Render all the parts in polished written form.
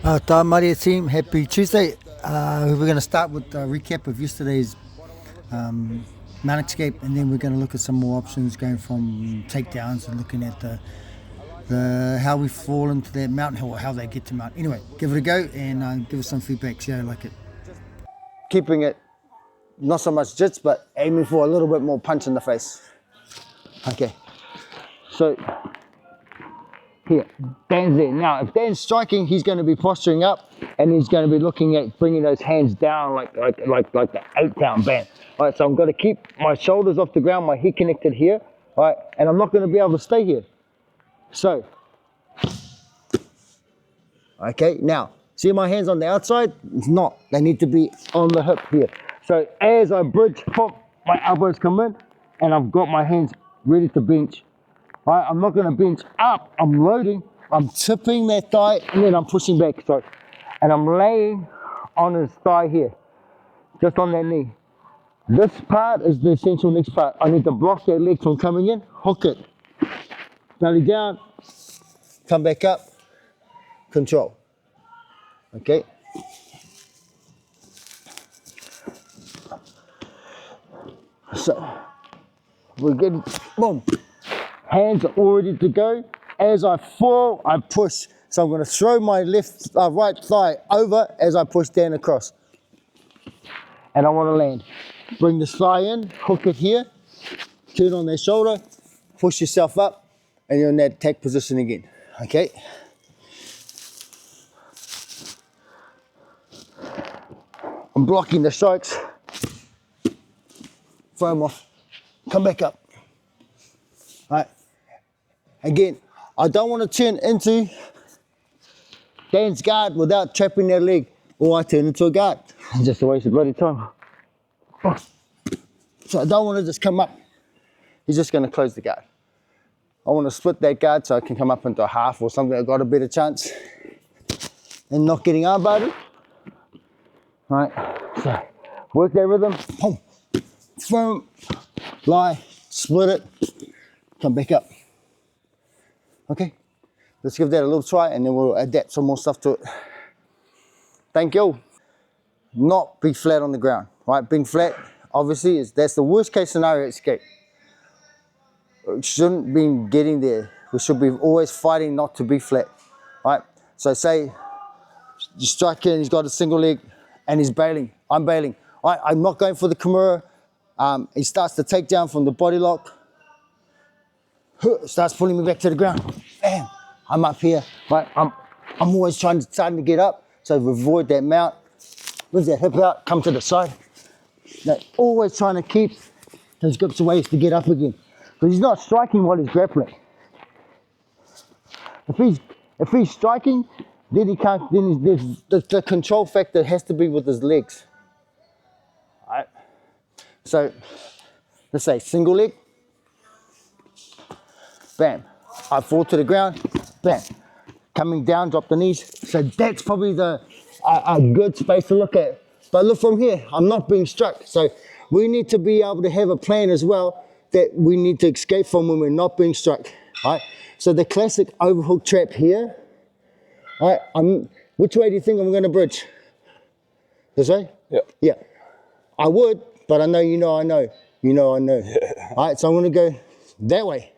Tā Maria team, happy Tuesday. We're going to start with a recap of yesterday's mount escape, and then we're going to look at some more options going from takedowns and looking at the how we fall into that mount, how they get to mount. Anyway, give it a go and give us some feedback, see how you like it. Keeping it not so much jits, but aiming for a little bit more punch in the face. Okay, so here, Dan's there. Now, if Dan's striking, he's going to be posturing up, and he's going to be looking at bringing those hands down like the 8-pound band. All right, so I'm going to keep my shoulders off the ground, my head connected here, all right, and I'm not going to be able to stay here. So, okay, now, see my hands on the outside? It's not. They need to be on the hip here. So as I bridge, pop, my elbows come in, and I've got my hands ready to bench. All right, I'm not going to bench up. I'm loading. I'm tipping that thigh, and then I'm pushing back. So, and I'm laying on his thigh here, just on that knee. This part is the essential next part. I need to block that leg from coming in, hook it. Belly down, come back up, control. Okay. So, we're getting, boom. Hands are all ready to go. As I fall, I push. So I'm going to throw my right thigh over as I push down across. And I want to land. Bring the thigh in, hook it here, turn on their shoulder, push yourself up, and you're in that attack position again. Okay? I'm blocking the strikes. Throw them off. Come back up. All right. Again, I don't want to turn into Dan's guard without trapping that leg, or I turn into a guard. It's just a waste of bloody time. So I don't want to just come up. He's just going to close the guard. I want to split that guard so I can come up into a half or something. I've got a better chance in not getting armbarred. All right, so work that rhythm. Boom, throw, lie, split it, come back up. Okay, let's give that a little try and then we'll adapt some more stuff to it. Thank you. Not be flat on the ground, right? Being flat, obviously, that's the worst case scenario escape. We shouldn't be getting there. We should be always fighting not to be flat, right? So say you strike in, he's got a single leg and he's bailing. I'm bailing. Right, I'm not going for the Kimura. He starts to take down from the body lock. Starts pulling me back to the ground. Bam, I'm up here, right? I'm always starting to get up, so avoid that mount. Lift that hip out, come to the side. Now, always trying to keep those grips of ways to get up again. Because he's not striking while he's grappling. If he's striking, then he can't, then the control factor has to be with his legs. All right? So, let's say single leg. Bam. I fall to the ground. Bam. Coming down, drop the knees. So that's probably a good space to look at. But look from here, I'm not being struck. So we need to be able to have a plan as well that we need to escape from when we're not being struck. Right? So the classic overhook trap here. Right? Which way do you think I'm going to bridge? This way? Yeah. Yeah. I would, but I know you know I know. You know I know. Yeah. All right, so I'm going to go that way.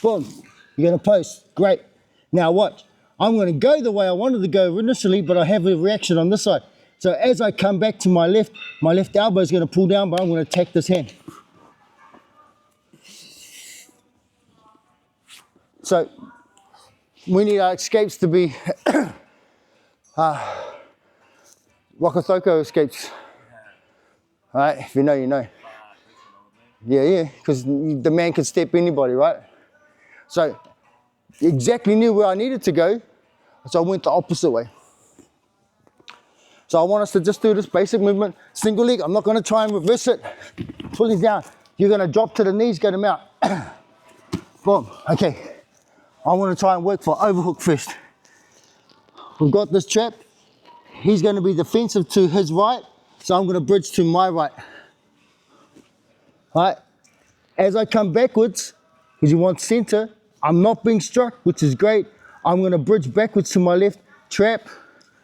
Boom. You're going to post. Great. Now watch. I'm going to go the way I wanted to go initially, but I have a reaction on this side. So as I come back to my left elbow is going to pull down, but I'm going to attack this hand. So we need our escapes to be Wakatoko escapes. All right, if you know, you know. Yeah, because the man can step anybody, right? So exactly knew where I needed to go, so I went the opposite way. So I want us to just do this basic movement, single leg. I'm not going to try and reverse it. Pull it down. You're going to drop to the knees, go to mount. Boom. Okay. I want to try and work for overhook first. We've got this trap. He's going to be defensive to his right, so I'm going to bridge to my right. All right. As I come backwards, because you want center, I'm not being struck, which is great. I'm gonna bridge backwards to my left, trap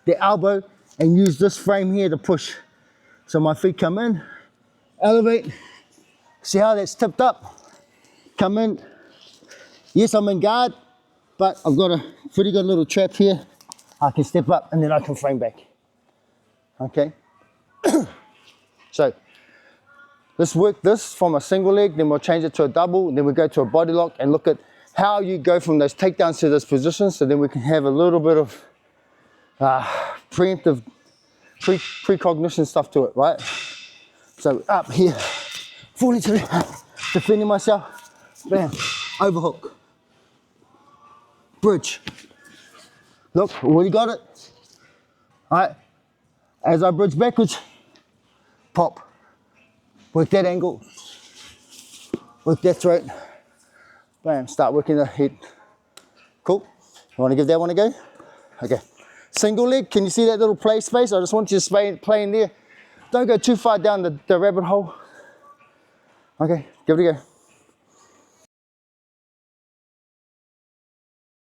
the elbow, and use this frame here to push. So my feet come in, elevate. See how that's tipped up? Come in. Yes, I'm in guard, but I've got a pretty good little trap here. I can step up and then I can frame back. Okay? So let's work this from a single leg, then we'll change it to a double, then we go to a body lock and look at how you go from those takedowns to this position, so then we can have a little bit of preemptive, precognition stuff to it, right? So up here, falling to the, defending myself, bam, overhook, bridge. Look, already got it. All right, as I bridge backwards, pop. Work that angle, work that throat, bam, start working the head. Cool, you wanna give that one a go? Okay, single leg, can you see that little play space? I just want you to play in there. Don't go too far down the rabbit hole. Okay, give it a go.